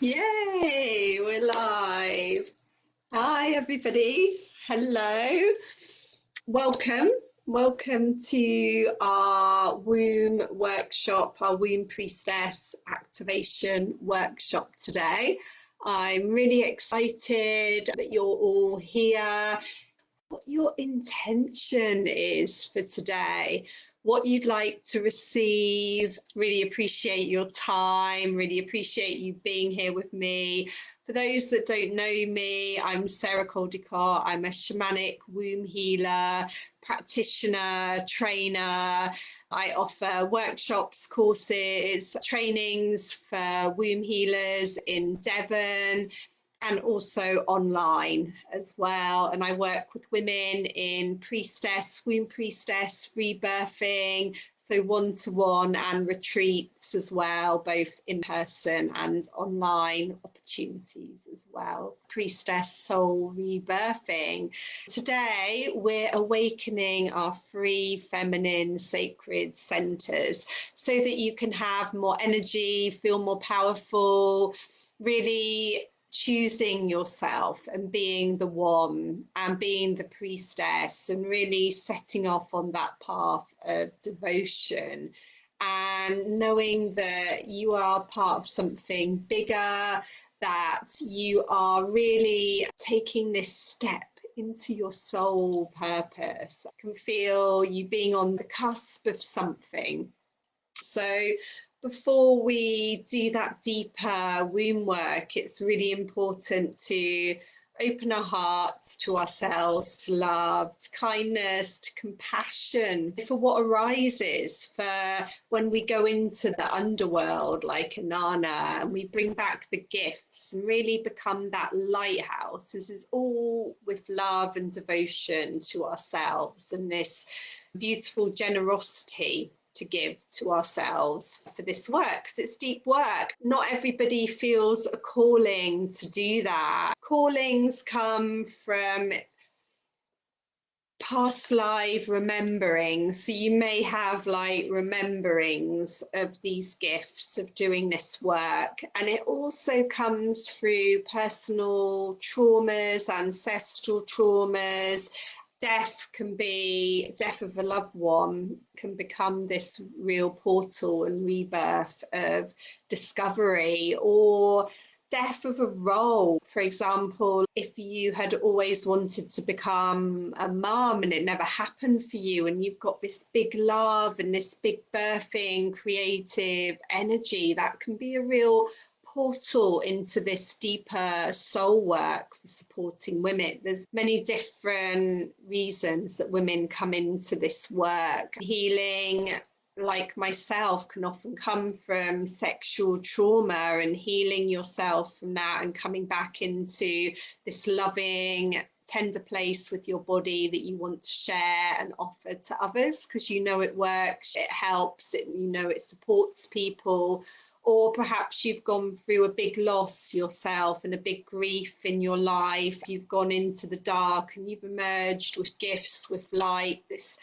Yay, we're live. Hi, everybody. Hello. Welcome. Welcome to our womb workshop, our womb priestess activation workshop today. I'm really excited that you're all here. What your intention is for today, what you'd like to receive. Really appreciate your time, really appreciate you being here with me. For those that don't know me, I'm Sarah Caldicott. I'm a shamanic womb healer, practitioner, trainer. I offer workshops, courses, trainings for womb healers in Devon, and also online as well. And I work with women in Priestess, womb priestess, rebirthing, so one-to-one and retreats as well, both in person and online opportunities as well. Priestess soul rebirthing. Today, we're awakening our free feminine sacred centers so that you can have more energy, feel more powerful, really choosing yourself and being the one and being the priestess and really setting off on that path of devotion and knowing that you are part of something bigger, that you are really taking this step into your soul purpose. I can feel you being on the cusp of something. So before we do that deeper womb work, it's really important to open our hearts to ourselves, to love, to kindness, to compassion for what arises, for when we go into the underworld like Inanna and we bring back the gifts and really become that lighthouse. This is all with love and devotion to ourselves and this beautiful generosity to give to ourselves for this work, because it's deep work. Not everybody feels a calling to do that. Callings come from past life remembering. So you may have like rememberings of these gifts of doing this work. And it also comes through personal traumas, ancestral traumas. Death of a loved one can become this real portal and rebirth of discovery, or death of a role. For example, if you had always wanted to become a mum and it never happened for you, and you've got this big love and this big birthing creative energy, that can be a real portal into this deeper soul work for supporting women. There's many different reasons that women come into this work. Healing, like myself, can often come from sexual trauma, and healing yourself from that and coming back into this loving, tender place with your body that you want to share and offer to others because you know it works, it helps, it supports people. Or perhaps you've gone through a big loss yourself and a big grief in your life. You've gone into the dark and you've emerged with gifts, with light, this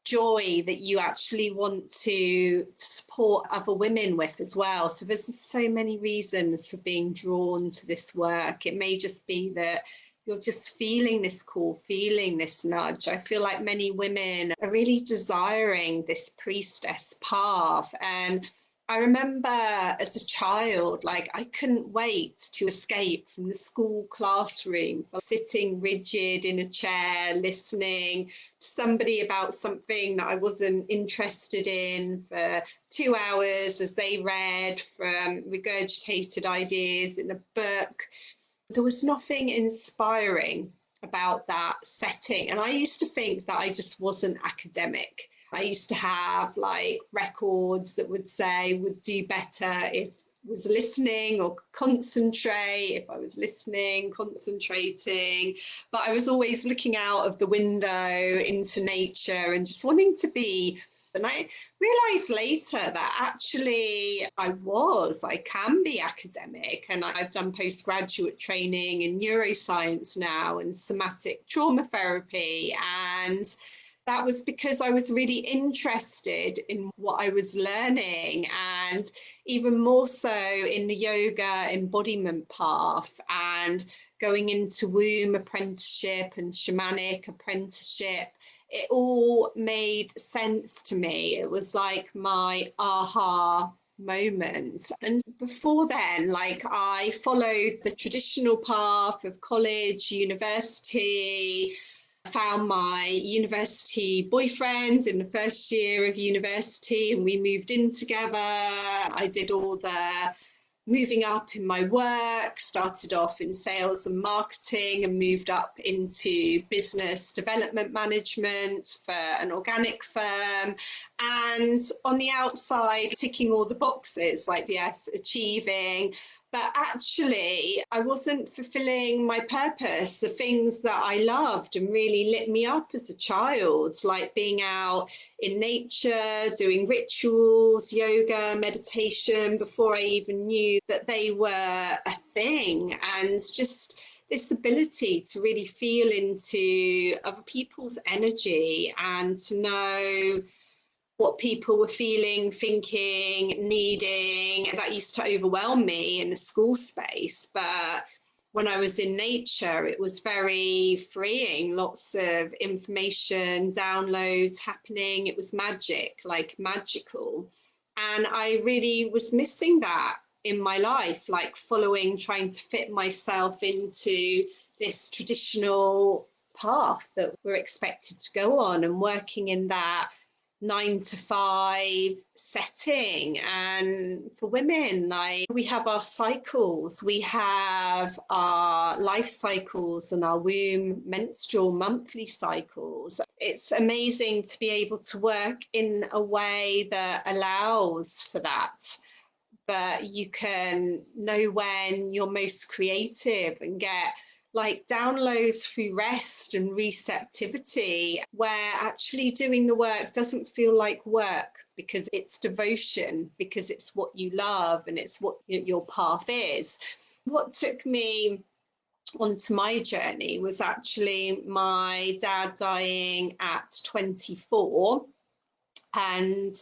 joy that you actually want to support other women with as well. So there's so many reasons for being drawn to this work. It may just be that you're just feeling this call, feeling this nudge. I feel like many women are really desiring this priestess path. And I remember as a child, like I couldn't wait to escape from the school classroom, sitting rigid in a chair, listening to somebody about something that I wasn't interested in for 2 hours as they read from regurgitated ideas in a book. There was nothing inspiring about that setting. And I used to think that I just wasn't academic. I used to have like records that would say would do better if I was listening or concentrate, if I was listening, concentrating. But I was always looking out of the window into nature and just wanting to be. And I realised later that actually I can be academic, and I've done postgraduate training in neuroscience now and somatic trauma therapy, and That was because I was really interested in what I was learning, and even more so in the yoga embodiment path, and going into womb apprenticeship and shamanic apprenticeship. It all made sense to me. It was like my aha moment. And before then, like, I followed the traditional path of college, university, found my university boyfriend in the first year of university, and we moved in together. I did all the moving up in my work, started off in sales and marketing and moved up into business development management for an organic firm. And on the outside, ticking all the boxes, like, yes, achieving, but actually I wasn't fulfilling my purpose, the things that I loved and really lit me up as a child, like being out in nature, doing rituals, yoga, meditation, before I even knew that they were a thing. And just this ability to really feel into other people's energy and to know what people were feeling, thinking, needing. That used to overwhelm me in the school space. But when I was in nature, it was very freeing, lots of information, downloads happening. It was magic, like magical. And I really was missing that in my life, like following, trying to fit myself into this traditional path that we're expected to go on, and working in that 9 to 5 setting. And for women, like, we have our cycles, we have our life cycles and our womb, menstrual, monthly cycles. It's amazing to be able to work in a way that allows for that, but you can know when you're most creative and get like downloads through rest and receptivity, where actually doing the work doesn't feel like work because it's devotion, because it's what you love and it's what your path is. What took me onto my journey was actually my dad dying at 24. And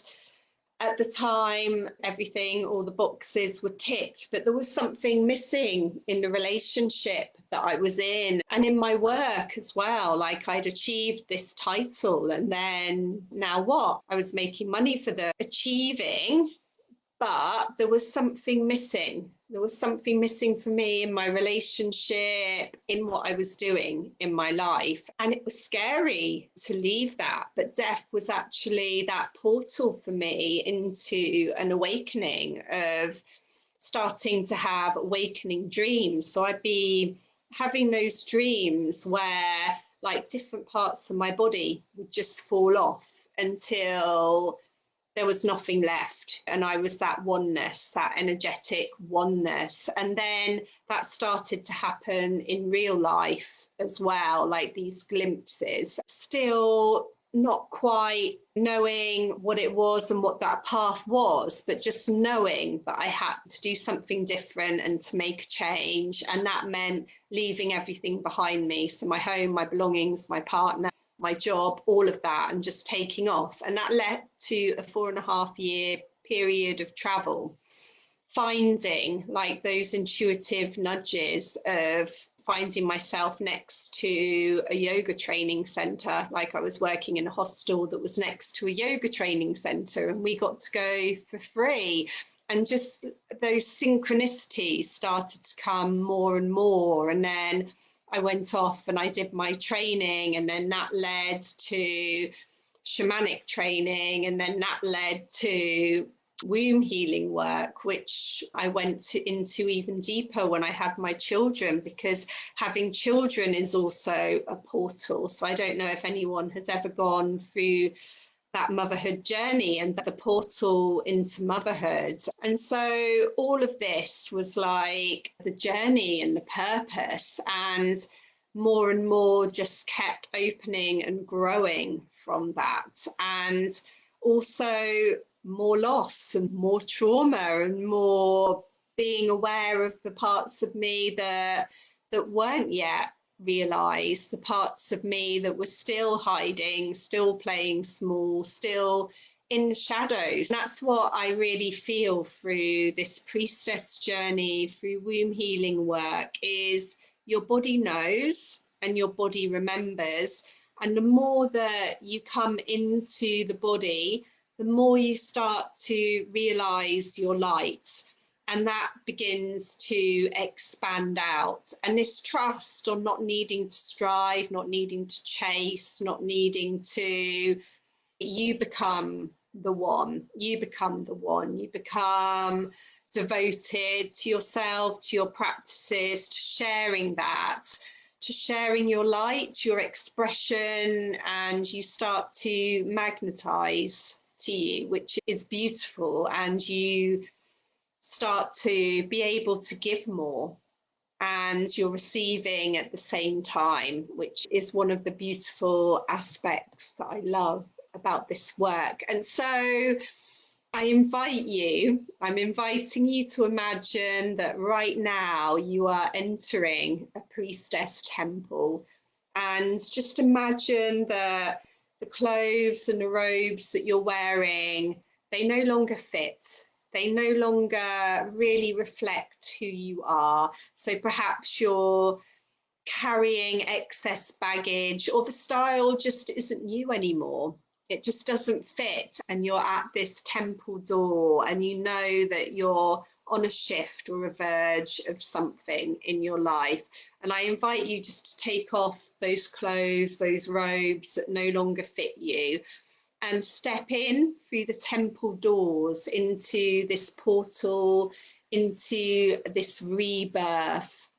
at the time, everything, all the boxes were ticked, but there was something missing in the relationship that I was in and in my work as well. Like, I'd achieved this title, and then now what? I was making money for the achieving, but there was something missing. There was something missing for me in my relationship, in what I was doing in my life. And it was scary to leave that. But death was actually that portal for me into an awakening, of starting to have awakening dreams. So I'd be having those dreams where, like, different parts of my body would just fall off until there was nothing left, and I was that oneness, that energetic oneness. And then that started to happen in real life as well, like these glimpses. Still not quite knowing what it was and what that path was, but just knowing that I had to do something different and to make a change. And that meant leaving everything behind me, so my home, my belongings, my partner, my job, all of that, and just taking off. And that led to a 4.5 year period of travel, finding like those intuitive nudges of finding myself next to a yoga training center. Like, I was working in a hostel that was next to a yoga training center, and we got to go for free. And just those synchronicities started to come more and more. And then I went off and I did my training, and then that led to shamanic training, and then that led to womb healing work, which I went into even deeper when I had my children, because having children is also a portal. So I don't know if anyone has ever gone through that motherhood journey and the portal into motherhood. And so all of this was like the journey and the purpose, and more just kept opening and growing from that. And also more loss and more trauma and more being aware of the parts of me that weren't yet realize, the parts of me that were still hiding, still playing small, still in shadows. That's what I really feel through this priestess journey, through womb healing work, is your body knows and your body remembers. And the more that you come into the body, the more you start to realize your light, and that begins to expand out. And this trust on not needing to strive, not needing to chase, not needing to, you become the one, you become the one, you become devoted to yourself, to your practices, to sharing that, to sharing your light, your expression, and you start to magnetize to you, which is beautiful. And you start to be able to give more, and you're receiving at the same time, which is one of the beautiful aspects that I love about this work. And so I'm inviting you to imagine that right now you are entering a priestess temple, and just imagine that the clothes and the robes that you're wearing, they no longer fit. They no longer really reflect who you are. So perhaps you're carrying excess baggage, or the style just isn't you anymore. It just doesn't fit, and you're at this temple door and you know that you're on a shift or a verge of something in your life. And I invite you just to take off those clothes, those robes that no longer fit you, and step in through the temple doors into this portal, into this rebirth,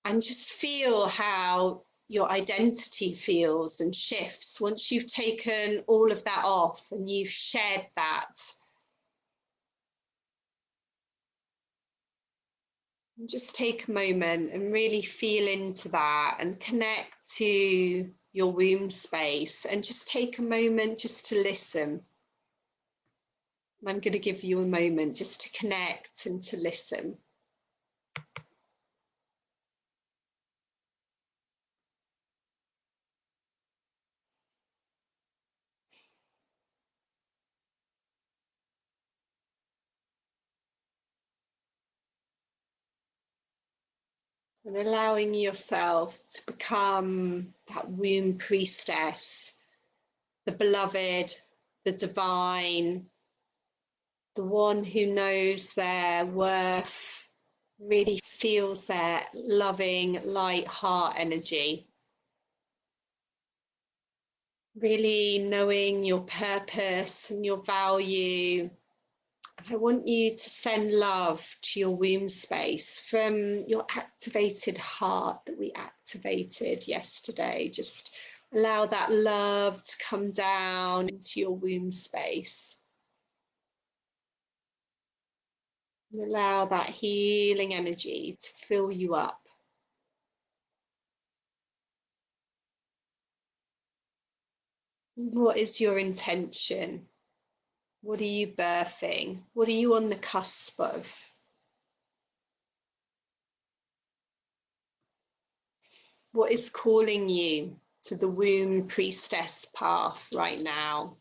and just feel how your identity feels and shifts once you've taken all of that off and you've shared that. And just take a moment and really feel into that and connect to your womb space, and just take a moment just to listen. I'm going to give you a moment just to connect and to listen. And allowing yourself to become that womb priestess, the beloved, the divine, the one who knows their worth, really feels their loving, light heart energy. Really knowing your purpose and your value. I want you to send love to your womb space from your activated heart that we activated yesterday. Just allow that love to come down into your womb space. And allow that healing energy to fill you up. What is your intention? What are you birthing? What are you on the cusp of? What is calling you to the womb priestess path right now?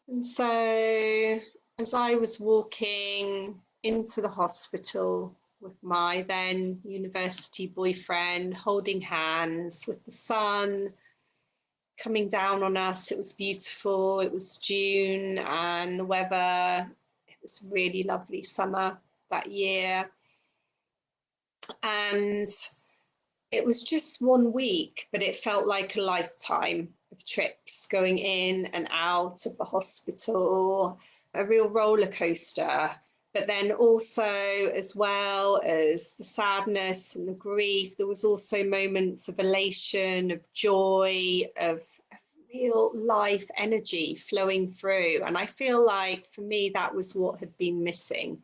And so, as I was walking into the hospital with my then university boyfriend, holding hands with the sun coming down on us, it was beautiful. It was June and the weather, it was really lovely summer that year. And it was just 1 week, but it felt like a lifetime of trips going in and out of the hospital, a real roller coaster. But then also, as well as the sadness and the grief, there was also moments of elation, of joy, of real life energy flowing through. And I feel like for me, that was what had been missing.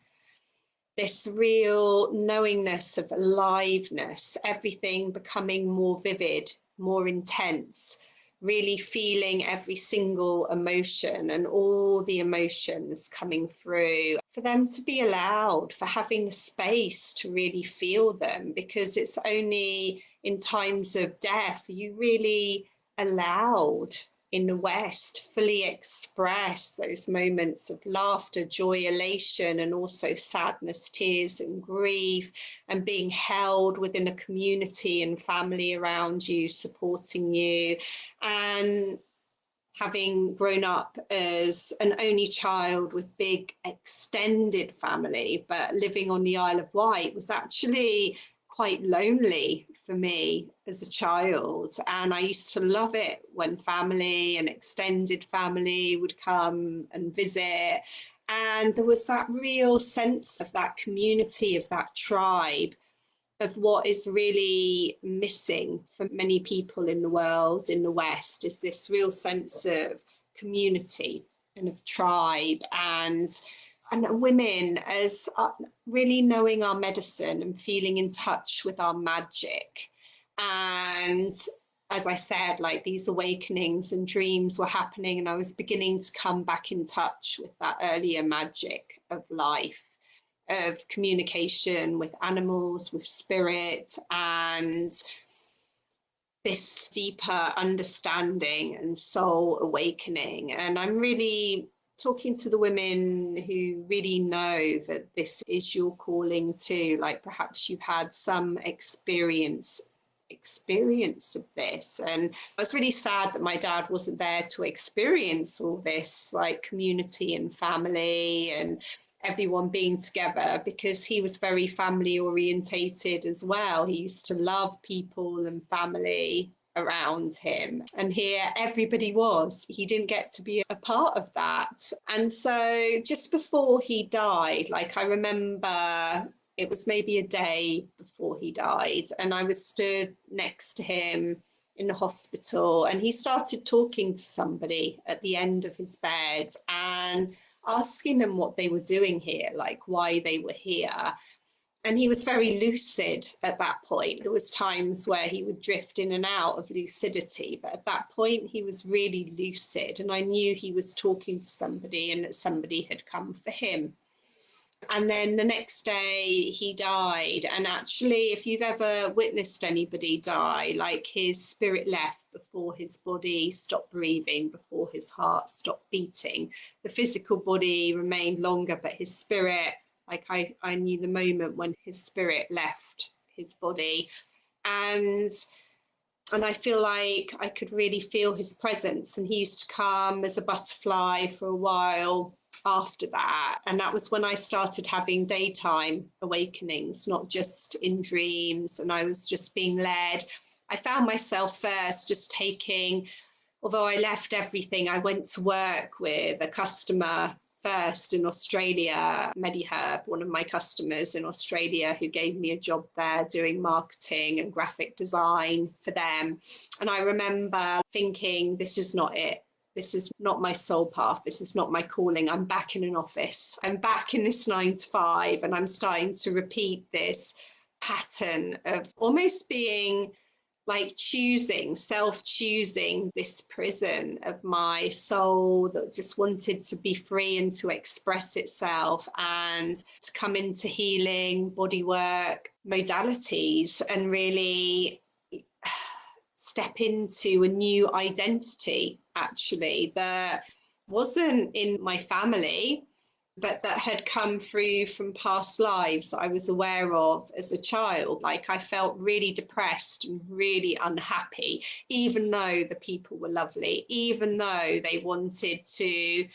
This real knowingness of aliveness, everything becoming more vivid, more intense, really feeling every single emotion and all the emotions coming through. for them to be allowed, for having the space to really feel them, because it's only in times of death you really allowed in the West fully express those moments of laughter, joy, elation, and also sadness, tears, and grief, and being held within a community and family around you, supporting you. And having grown up as an only child with big extended family, but living on the Isle of Wight was actually quite lonely for me as a child. And I used to love it when family and extended family would come and visit. And there was that real sense of that community, of that tribe, of what is really missing for many people in the world, in the West, is this real sense of community and of tribe, and women as really knowing our medicine and feeling in touch with our magic. And as I said, like these awakenings and dreams were happening, and I was beginning to come back in touch with that earlier magic of life, of communication with animals, with spirit, and this deeper understanding and soul awakening. And I'm really talking to the women who really know that this is your calling too, like perhaps you've had some experience of this. And I was really sad that my dad wasn't there to experience all this, like community and family and everyone being together, because he was very family orientated as well. He used to love people and family around him, and here everybody was. He didn't get to be a part of that. And so just before he died, like I remember it was maybe a day before he died, and I was stood next to him in the hospital, and he started talking to somebody at the end of his bed and asking them what they were doing here, like why they were here. And he was very lucid at that point. There was times where he would drift in and out of lucidity, but at that point he was really lucid, and I knew he was talking to somebody and that somebody had come for him. And then the next day he died. And actually, if you've ever witnessed anybody die, like his spirit left before his body stopped breathing, before his heart stopped beating. The physical body remained longer, but his spirit, like I knew the moment when his spirit left his body. And I feel like I could really feel his presence. And he used to come as a butterfly for a while after that. And that was when I started having daytime awakenings, not just in dreams. And I was just being led. I found myself first just taking, although I left everything, I went to work with a customer first in Australia, MediHerb, one of my customers in Australia, who gave me a job there doing marketing and graphic design for them. And I remember thinking, this is not it. This is not my soul path. This is not my calling. I'm back in an office. I'm back in this 9 to 5, and I'm starting to repeat this pattern of almost being like self-choosing this prison of my soul that just wanted to be free and to express itself and to come into healing, bodywork, modalities, and really step into a new identity, actually, that wasn't in my family, but that had come through from past lives that I was aware of as a child. Like I felt really depressed and really unhappy, even though the people were lovely, even though they wanted to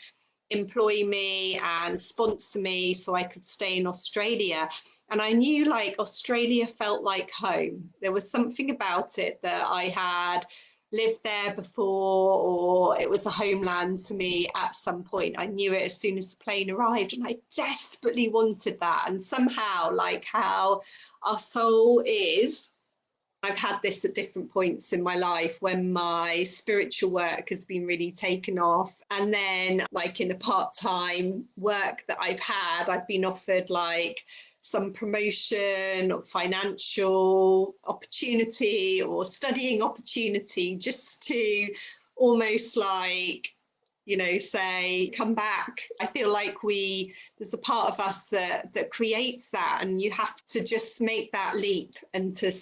employ me and sponsor me so I could stay in Australia. And I knew like Australia felt like home. There was something about it that I had lived there before, or it was a homeland to me at some point. I knew it as soon as the plane arrived, and I desperately wanted that. And somehow, like how our soul is, I've had this at different points in my life when my spiritual work has been really taken off. And then like in a part-time work that I've had, I've been offered like some promotion or financial opportunity or studying opportunity, just to almost like say, come back. I feel like there's a part of us that creates that, and you have to just make that leap and to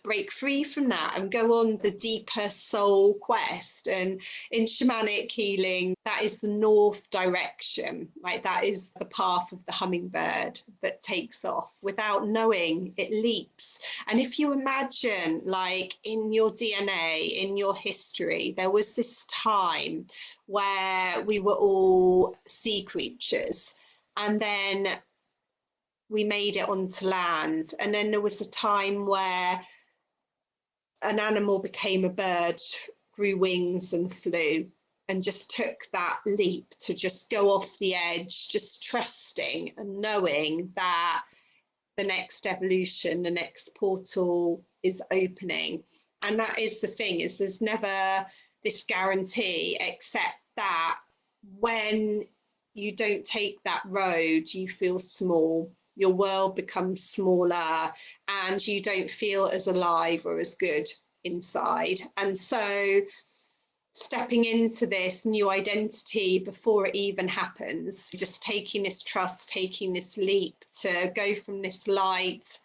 break free from that and go on the deeper soul quest. And in shamanic healing, that is the north direction. Like, that is the path of the hummingbird that takes off. Without knowing, it leaps. And if you imagine, like, in your DNA, in your history, there was this time where we were all sea creatures, and then we made it onto land, and then there was a time where an animal became a bird, grew wings and flew, and just took that leap to just go off the edge, just trusting and knowing that the next evolution, the next portal is opening. And that is the thing, is there's never this guarantee, except that when you don't take that road, you feel small. Your world becomes smaller, and you don't feel as alive or as good inside. And so stepping into this new identity before it even happens, just taking this trust, taking this leap to go from this light,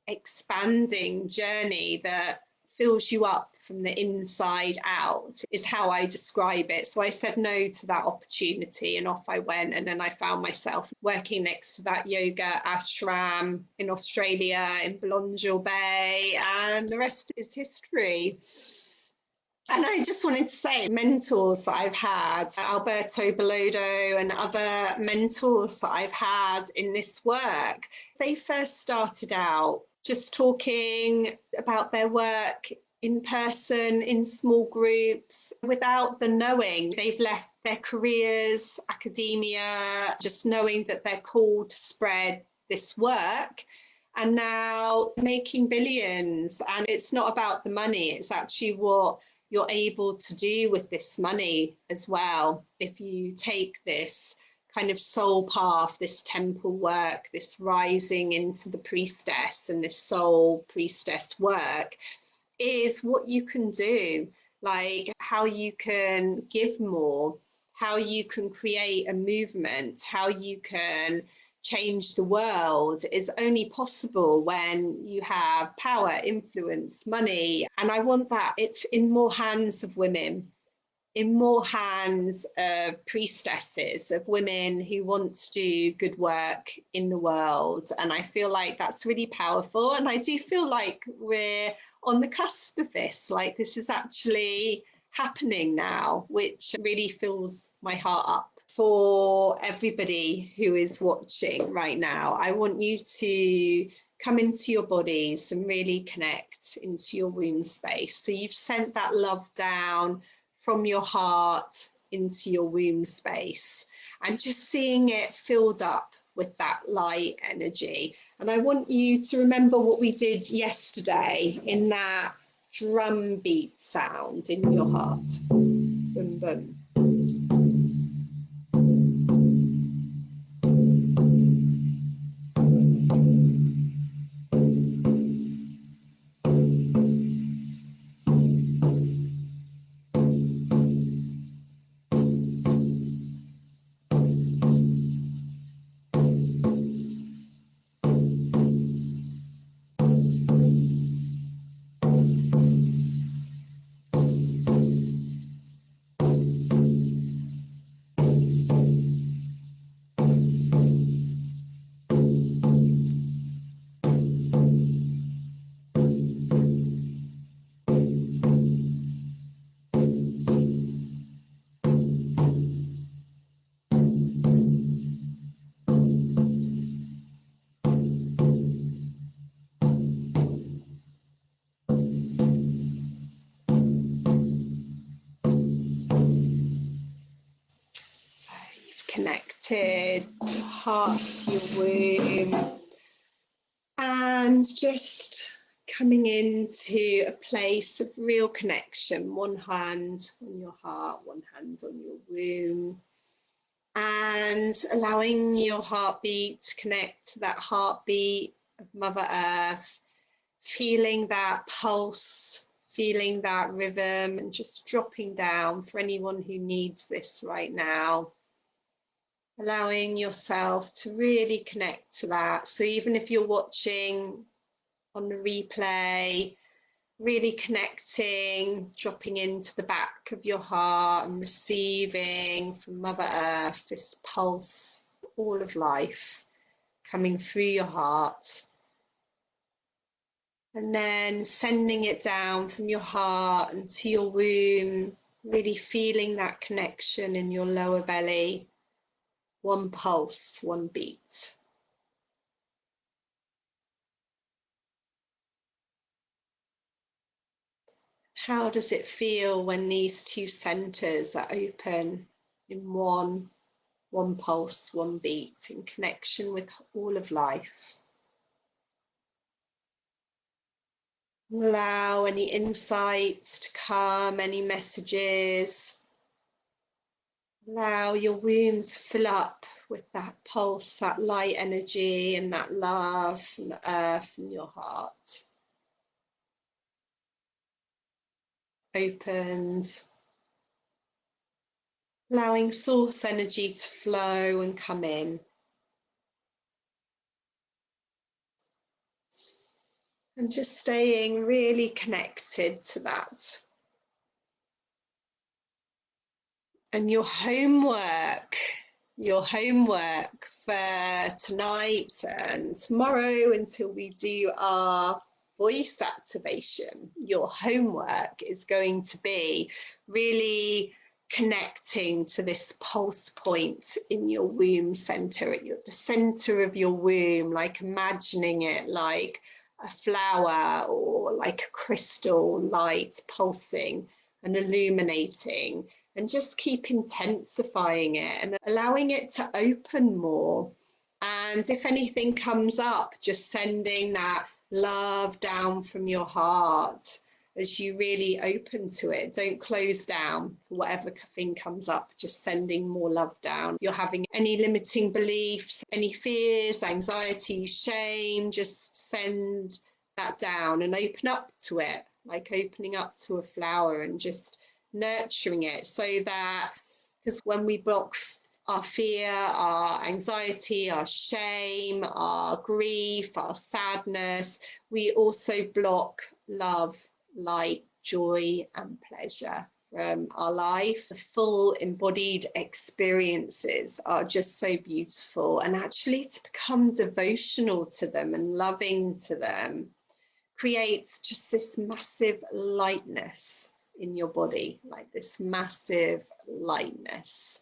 expanding journey that fills you up from the inside out, is how I describe it. So I said no to that opportunity, and off I went. And then I found myself working next to that yoga ashram in Australia, in Belongil Bay, and the rest is history. And I just wanted to say, mentors that I've had, Alberto Bellodo and other mentors that I've had in this work, they first started out just talking about their work in person, in small groups, without the knowing. They've left their careers, academia, just knowing that they're called to spread this work, and now making billions. And it's not about the money, it's actually what you're able to do with this money as well. If you take this kind of soul path, this temple work, this rising into the priestess and this soul priestess work, is what you can do, like how you can give more, how you can create a movement, how you can change the world, is only possible when you have power, influence, money. And I want that it's in more hands of women, in more hands of priestesses, of women who want to do good work in the world. And I feel like that's really powerful. And I do feel like we're on the cusp of this, like this is actually happening now, which really fills my heart up. For everybody who is watching right now, I want you to come into your bodies and really connect into your womb space. So you've sent that love down from your heart into your womb space, and just seeing it filled up with that light energy. And I want you to remember what we did yesterday in that drum beat sound in your heart. Boom, boom. Connected, heart to your womb, and just coming into a place of real connection. One hand on your heart, one hand on your womb, and allowing your heartbeat to connect to that heartbeat of Mother Earth, feeling that pulse feeling that rhythm and just dropping down for anyone who needs this right now. Allowing yourself to really connect to that. So even if you're watching on the replay, really connecting, dropping into the back of your heart and receiving from Mother Earth this pulse, all of life coming through your heart. And then sending it down from your heart into your womb, really feeling that connection in your lower belly. One pulse, one beat. How does it feel when these two centers are open in one pulse, one beat, in connection with all of life? Allow any insights to come, any messages. Allow your wombs fill up with that pulse, that light energy and that love from the earth in your heart. Opens, allowing source energy to flow and come in. And just staying really connected to that. And your homework for tonight and tomorrow until we do our voice activation, your homework is going to be really connecting to this pulse point in your womb center, at the center of your womb, like imagining it like a flower or like a crystal light pulsing and illuminating, and just keep intensifying it and allowing it to open more. And if anything comes up, just sending that love down from your heart as you really open to it. Don't close down for whatever thing comes up, just sending more love down. If you're having any limiting beliefs, any fears, anxiety, shame, just send that down and open up to it, like opening up to a flower and just nurturing it, so that, because when we block our fear, our anxiety, our shame, our grief, our sadness, we also block love, light, joy, and pleasure from our life. The full embodied experiences are just so beautiful, and actually to become devotional to them and loving to them creates just this massive lightness in your body, like this massive lightness.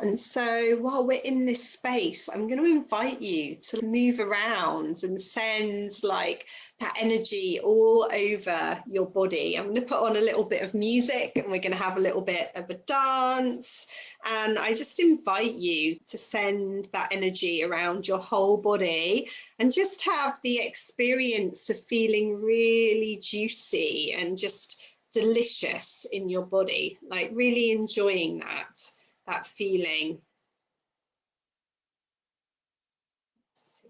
And so while we're in this space, I'm going to invite you to move around and send like that energy all over your body. I'm going to put on a little bit of music and we're going to have a little bit of a dance. And I just invite you to send that energy around your whole body and just have the experience of feeling really juicy and just delicious in your body, like really enjoying that feeling. Let's see.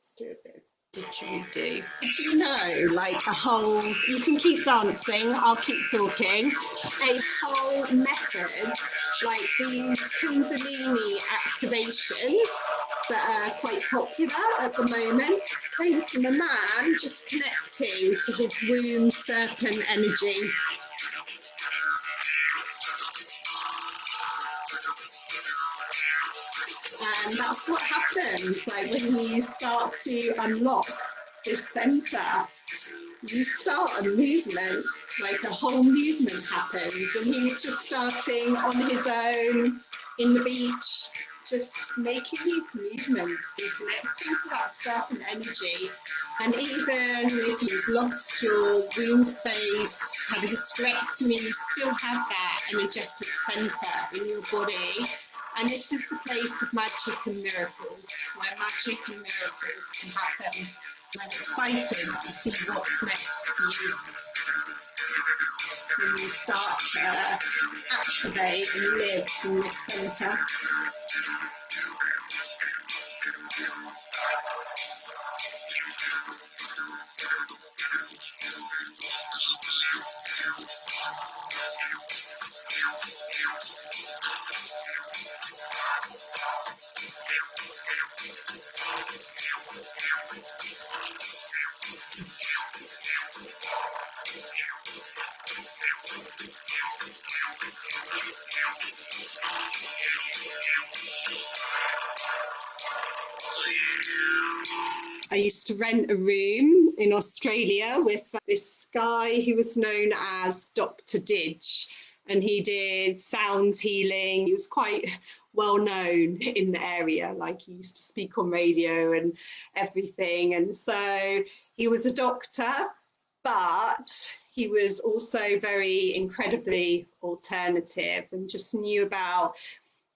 Let's do a bit of didgeridoo. Did you know, like a whole, you can keep dancing, I'll keep talking, a whole method, like these Kundalini activations that are quite popular at the moment, came from a man just connecting to his womb serpent energy. And that's what happens, like when you start to unlock this center, you start a movement, like a whole movement happens. And he's just starting on his own in the beach, just making these movements and connecting to that serpent energy. And even if you've lost your womb space, had a hysterectomy, you still have that energetic centre in your body. And this is the place of magic and miracles, where magic and miracles can happen. I'm excited to see what's next for you when you start to activate and live in this centre. I used to rent a room in Australia with this guy who was known as Dr. Didge, and he did sound healing. He was quite well known in the area, like he used to speak on radio and everything. And so he was a doctor, but he was also very incredibly alternative and just knew about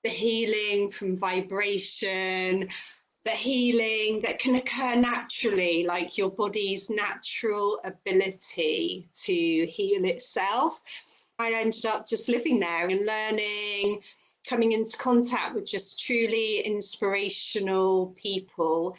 the healing from vibration, the healing that can occur naturally, like your body's natural ability to heal itself. I ended up just living there and learning, coming into contact with just truly inspirational people.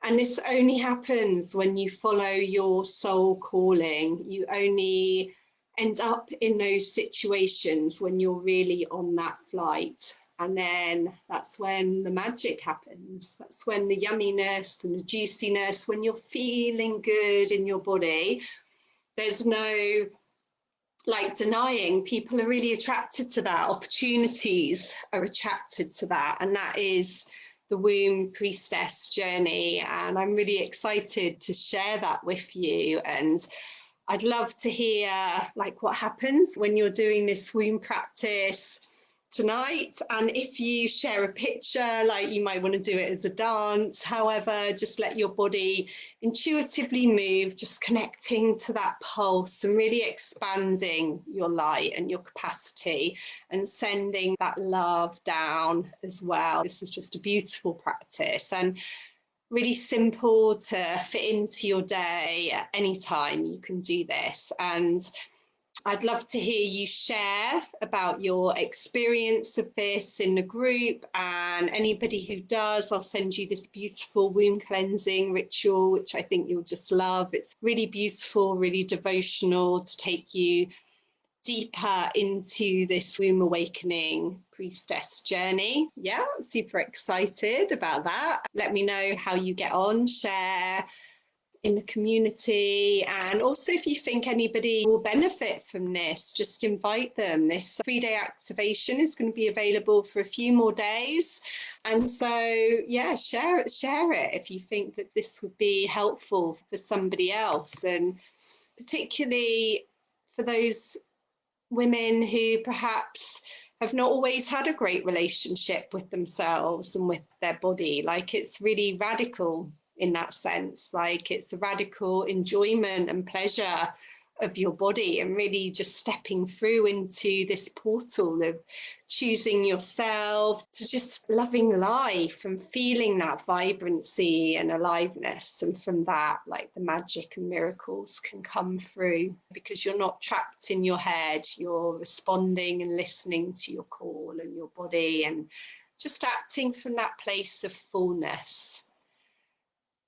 And this only happens when you follow your soul calling. You only end up in those situations when you're really on that flight. And then that's when the magic happens. That's when the yumminess and the juiciness, when you're feeling good in your body, there's no denying. People are really attracted to that. Opportunities are attracted to that. And that is the womb priestess journey. And I'm really excited to share that with you. And I'd love to hear what happens when you're doing this womb practice tonight. And if you share a picture, you might want to do it as a dance, however, just let your body intuitively move, just connecting to that pulse and really expanding your light and your capacity and sending that love down as well. This is just a beautiful practice and really simple to fit into your day at any time. You can do this. And I'd love to hear you share about your experience of this in the group, and anybody who does, I'll send you this beautiful womb cleansing ritual, which I think you'll just love. It's really beautiful, really devotional to take you deeper into this womb awakening priestess journey. Yeah, super excited about that. Let me know how you get on, share in the community, and also if you think anybody will benefit from this, just invite them. This 3-day activation is going to be available for a few more days, and so yeah, share it if you think that this would be helpful for somebody else, and particularly for those women who perhaps have not always had a great relationship with themselves and with their body. It's really radical in that sense. It's a radical enjoyment and pleasure of your body, and really just stepping through into this portal of choosing yourself, to just loving life and feeling that vibrancy and aliveness. And from that, the magic and miracles can come through, because you're not trapped in your head, you're responding and listening to your call and your body, and just acting from that place of fullness.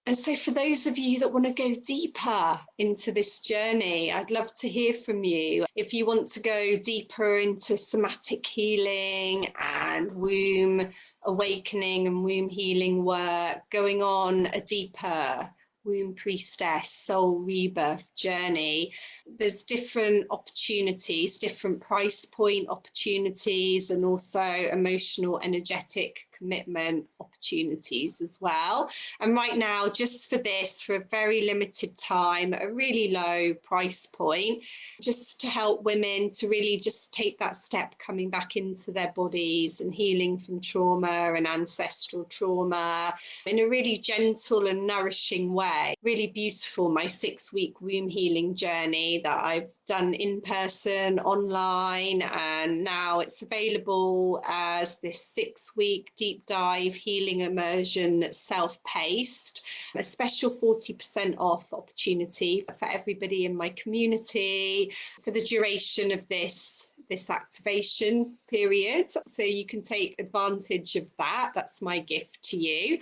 And so for those of you that want to go deeper into this journey, I'd love to hear from you. If you want to go deeper into somatic healing and womb awakening and womb healing work, going on a deeper womb priestess soul rebirth journey, there's different opportunities, different price point opportunities, and also emotional energetic commitment opportunities as well. And right now, just for this, for a very limited time, at a really low price point, just to help women to really just take that step coming back into their bodies and healing from trauma and ancestral trauma in a really gentle and nourishing way. Really beautiful, my 6-week womb healing journey that I've done in person, online, and now it's available as this 6-week deep dive healing immersion that's self-paced, a special 40% off opportunity for everybody in my community for the duration of this activation period. So you can take advantage of that. That's my gift to you.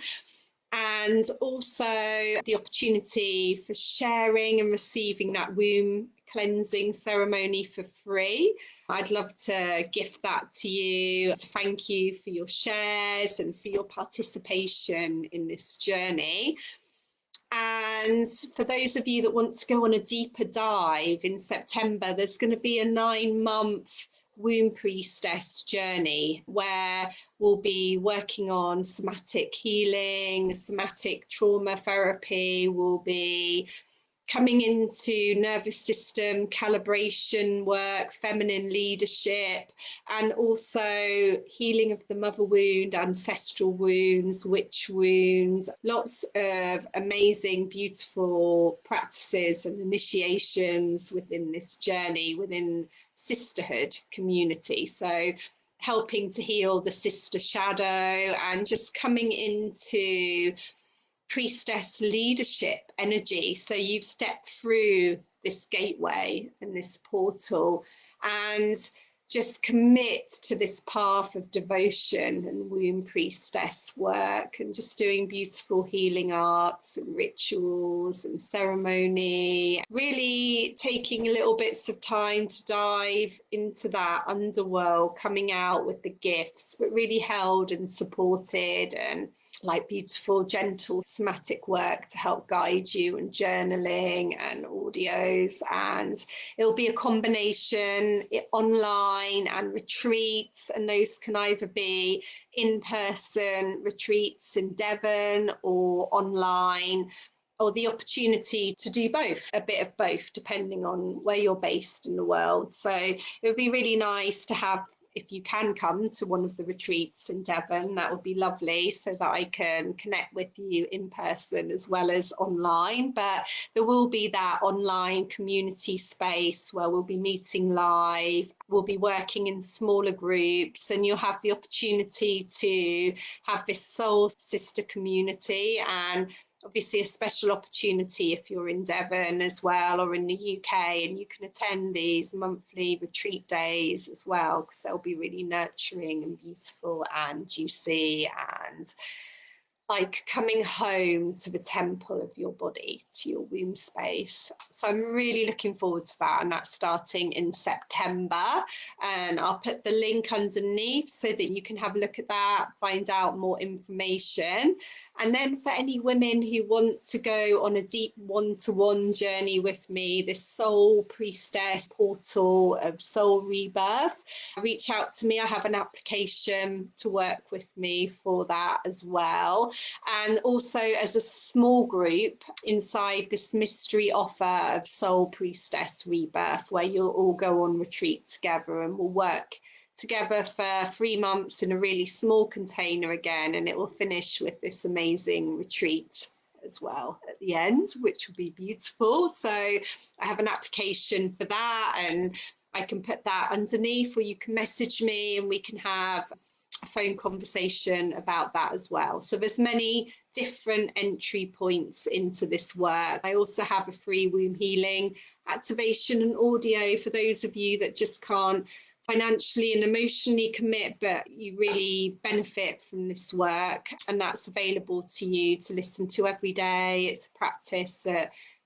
And also the opportunity for sharing and receiving that womb cleansing ceremony for free. I'd love to gift that to you to thank you for your shares and for your participation in this journey. And for those of you that want to go on a deeper dive in September, there's going to be a 9-month womb priestess journey where we'll be working on somatic healing, somatic trauma therapy. We'll be coming into nervous system calibration work, feminine leadership, and also healing of the mother wound, ancestral wounds, witch wounds, lots of amazing, beautiful practices and initiations within this journey, within sisterhood community. So helping to heal the sister shadow and just coming into priestess leadership energy. So you step through this gateway and this portal and just commit to this path of devotion and womb priestess work, and just doing beautiful healing arts and rituals and ceremony, really taking little bits of time to dive into that underworld, coming out with the gifts, but really held and supported, and like beautiful gentle somatic work to help guide you, and journaling and audios. And it'll be a combination online and retreats, and those can either be in-person retreats in Devon or online, or the opportunity to do both, a bit of both, depending on where you're based in the world. So it would be really nice to have, if you can come to one of the retreats in Devon, that would be lovely, so that I can connect with you in person as well as online. But there will be that online community space where we'll be meeting live, we'll be working in smaller groups, and you'll have the opportunity to have this soul sister community. And obviously a special opportunity if you're in Devon as well, or in the UK, and you can attend these monthly retreat days as well, because they'll be really nurturing and beautiful and juicy, and like coming home to the temple of your body, to your womb space. So I'm really looking forward to that, and that's starting in September. And I'll put the link underneath so that you can have a look at that, find out more information. And then for any women who want to go on a deep one-to-one journey with me, this soul priestess portal of soul rebirth, reach out to me. I have an application to work with me for that as well. And also as a small group inside this mystery offer of soul priestess rebirth, where you'll all go on retreat together, and we'll work together for 3 months in a really small container again, and it will finish with this amazing retreat as well at the end, which will be beautiful. So I have an application for that, and I can put that underneath, or you can message me and we can have a phone conversation about that as well. So there's many different entry points into this work. I also have a free womb healing activation and audio for those of you that just can't financially and emotionally commit, but you really benefit from this work, and that's available to you to listen to every day. It's a practice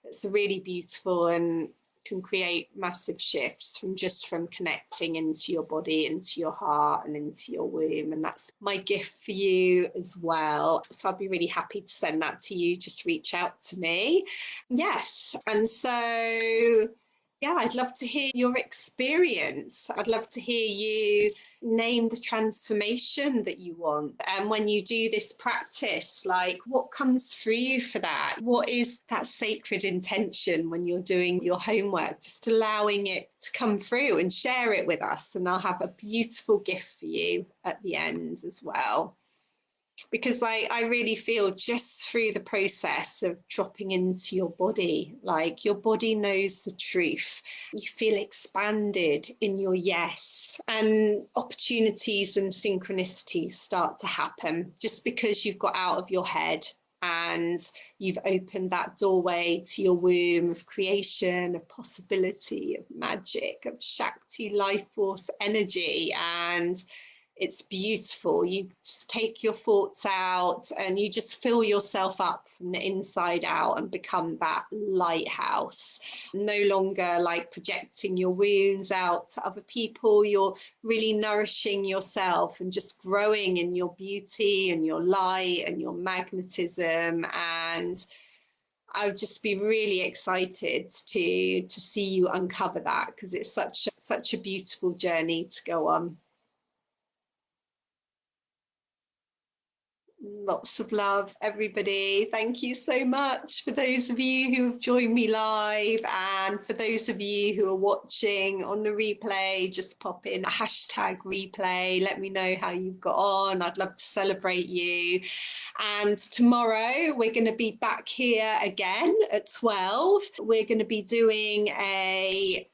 that's really beautiful and can create massive shifts from connecting into your body, into your heart, and into your womb. And that's my gift for you as well. So I'll be really happy to send that to you. Just reach out to me. Yes. And so Yeah, I'd love to hear your experience. I'd love to hear you name the transformation that you want. And when you do this practice, like what comes through you for that? What is that sacred intention when you're doing your homework? Just allowing it to come through and share it with us. And I'll have a beautiful gift for you at the end as well, because I really feel just through the process of dropping into your body, like your body knows the truth. You feel expanded in your yes, and opportunities and synchronicities start to happen just because you've got out of your head and you've opened that doorway to your womb of creation, of possibility, of magic, of Shakti life force energy. And it's beautiful. You just take your thoughts out and you just fill yourself up from the inside out and become that lighthouse. No longer like projecting your wounds out to other people. You're really nourishing yourself and just growing in your beauty and your light and your magnetism. And I would just be really excited to see you uncover that, because it's such a beautiful journey to go on. Lots of love, everybody. Thank you so much for those of you who have joined me live, and for those of you who are watching on the replay, just pop in a hashtag replay. Let me know how you've got on. I'd love to celebrate you. And tomorrow we're going to be back here again at 12. We're going to be doing a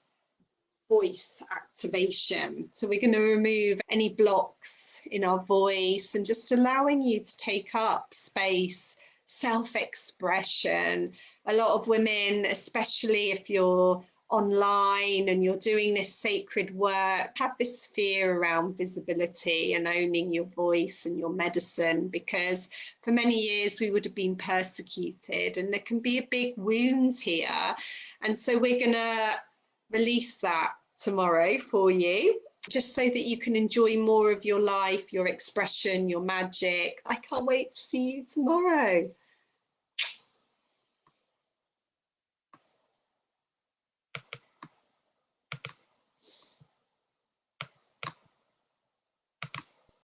voice activation. So we're going to remove any blocks in our voice and just allowing you to take up space, self-expression. A lot of women, especially if you're online and you're doing this sacred work, have this fear around visibility and owning your voice and your medicine, because for many years we would have been persecuted and there can be a big wound here. And so we're going to release that tomorrow for you, just so that you can enjoy more of your life, your expression, your magic. I can't wait to see you tomorrow.